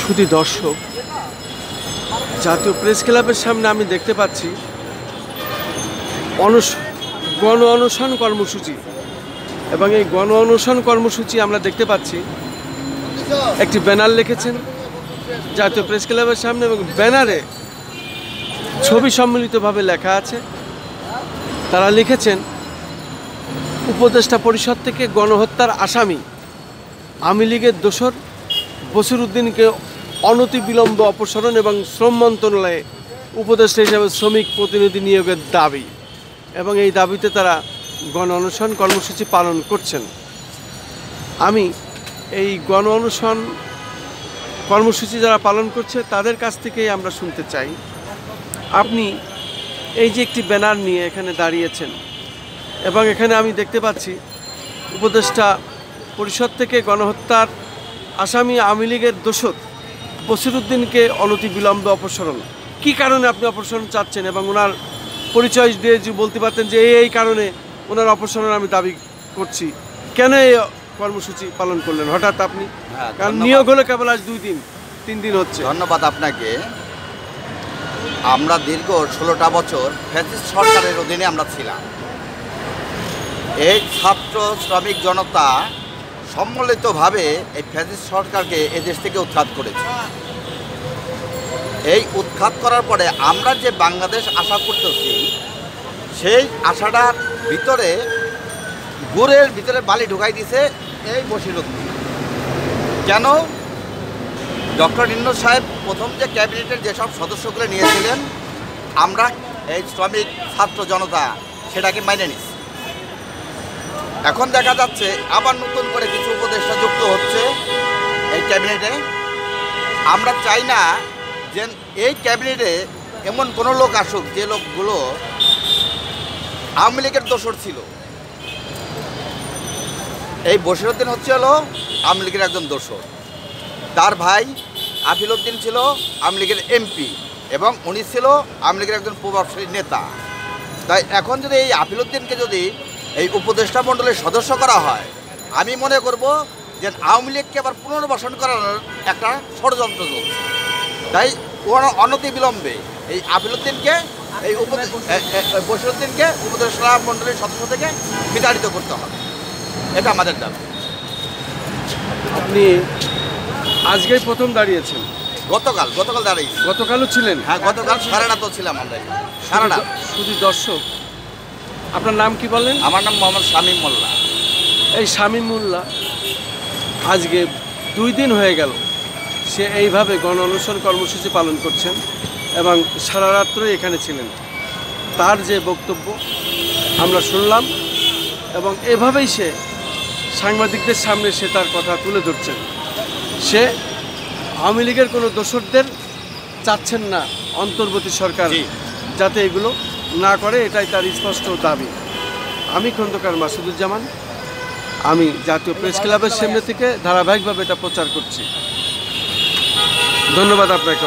শুধু দর্শক, জাতীয় প্রেস ক্লাবের সামনে আমি দেখতে পাচ্ছি গণ অনশন কর্মসূচি। এবং এই গণ অনশন কর্মসূচি আমরা দেখতে পাচ্ছি একটি ব্যানার লিখেছেন জাতীয় প্রেস ক্লাবের সামনে, এবং ব্যানারে ছবি সম্মিলিতভাবে লেখা আছে। তারা লিখেছেন, উপদেষ্টা পরিষদ থেকে গণহত্যার আসামি আওয়ামী লীগের দোসর বসিরউদ্দিনকে অনতিবিলম্বে অপসারণ এবং শ্রম মন্ত্রণালয়ে উপদেষ্টা হিসেবে শ্রমিক প্রতিনিধি নিয়োগের দাবি। এবং এই দাবিতে তারা গণ অনশন কর্মসূচি পালন করছেন। আমি এই গণ অনশন কর্মসূচি যারা পালন করছে তাদের কাছ থেকেই আমরা শুনতে চাই, আপনি এই যে একটি ব্যানার নিয়ে এখানে দাঁড়িয়েছেন, এবং এখানে আমি দেখতে পাচ্ছি উপদেষ্টা পরিষদ থেকে গণহত্যার আসামি আওয়ামী লীগের দোসর বসিরউদ্দিনকে অনতিবিলম্বে অপসারণ। কী কারণে আপনি অপসারণ চাচ্ছেন? এবং ওনার পরিচয় দিয়ে যে বলতে পারতেন যে এই কারণে ওনার অপসারণ আমি দাবি করছি, কেন এই কর্মসূচি পালন করলেন হঠাৎ আপনি? কারণ নিয়োগ হলো কেবল আজ 2-3 দিন হচ্ছে। ধন্যবাদ আপনাকে। আমরা দীর্ঘ 16টা বছর ফ্যাসিস্ট সরকারের অধীনে আমরা ছিলাম। এই ছাত্র শ্রমিক জনতা সম্মিলিতভাবে এই ফ্যাসিস্ট সরকারকে এদেশ থেকে উৎখাত করেছে। এই উৎখাত করার পরে আমরা যে বাংলাদেশ আশা করতেছি, সেই আশাটার ভিতরে গুড়ের ভিতরে বালি ঢুকাই দিছে এই বসিরউদ্দিন। কেন? ডক্টর ইউনূস সাহেব প্রথম যে ক্যাবিনেটের যেসব সদস্যগুলো নিয়েছিলেন, আমরা এই শ্রমিক ছাত্র জনতা সেটাকে মাইনে নিচ্ছি। এখন দেখা যাচ্ছে আবার নতুন করে কিছু উপদেষ্টা যুক্ত হচ্ছে এই ক্যাবিনেটে। আমরা চাই না যে এই ক্যাবিনেটে এমন কোনো লোক আসুক যে লোকগুলো আওয়ামী লীগের দোসর ছিল। এই বসিরউদ্দিন হলো আওয়ামী লীগের একজন দোসর। তার ভাই আফিল উদ্দিন ছিল আওয়ামী লীগের এমপি, এবং উনি ছিল আওয়ামী লীগের একজন প্রভাবশালী নেতা। তাই এখন যদি এই আফিল উদ্দিনকে যদি এই উপদেষ্টা মণ্ডলের সদস্য করা হয়, আমি মনে করব যে আওয়ামী লীগকে আবার পুনর্বাসন করানোর একটা ষড়যন্ত্র চলছে। তাই অনতিবিলম্বে এই আফিল উদ্দিনকে এই বসিরউদ্দিনকে উপদেষ্টা মণ্ডলের সদস্য থেকে বিতাড়িত করতে হবে, এটা আমাদের দাবি। আপনি আজকেই প্রথম দাঁড়িয়েছেন? গতকাল দাঁড়িয়েছি। গতকালও ছিলেন? হ্যাঁ, গতকাল সারা রাতও ছিলাম আমরা, সারা রাত। শুধু দর্শক, আপনার নাম কি বললেন? আমার নাম মোহাম্মদ শামীম মোল্লা। এই শামীম মোল্লা আজকে 2 দিন হয়ে গেল সে এইভাবে গণ অনশন কর্মসূচি পালন করছেন এবং সারা রাত্রে এখানে ছিলেন। তার যে বক্তব্য আমরা শুনলাম, এবং এভাবেই সে সাংবাদিকদের সামনে সে তার কথা তুলে ধরছেন। সে আওয়ামী লীগের কোনো দোসরদের চাচ্ছেন না অন্তর্বর্তী সরকার যাতে এগুলো না করে, এটাই তার স্পষ্ট দাবি। আমি খন্দকার মাসুদুজ্জামান, আমি জাতীয় প্রেস ক্লাবের সামনে থেকে ধারাবাহিকভাবে এটা প্রচার করছি। ধন্যবাদ আপনাকে।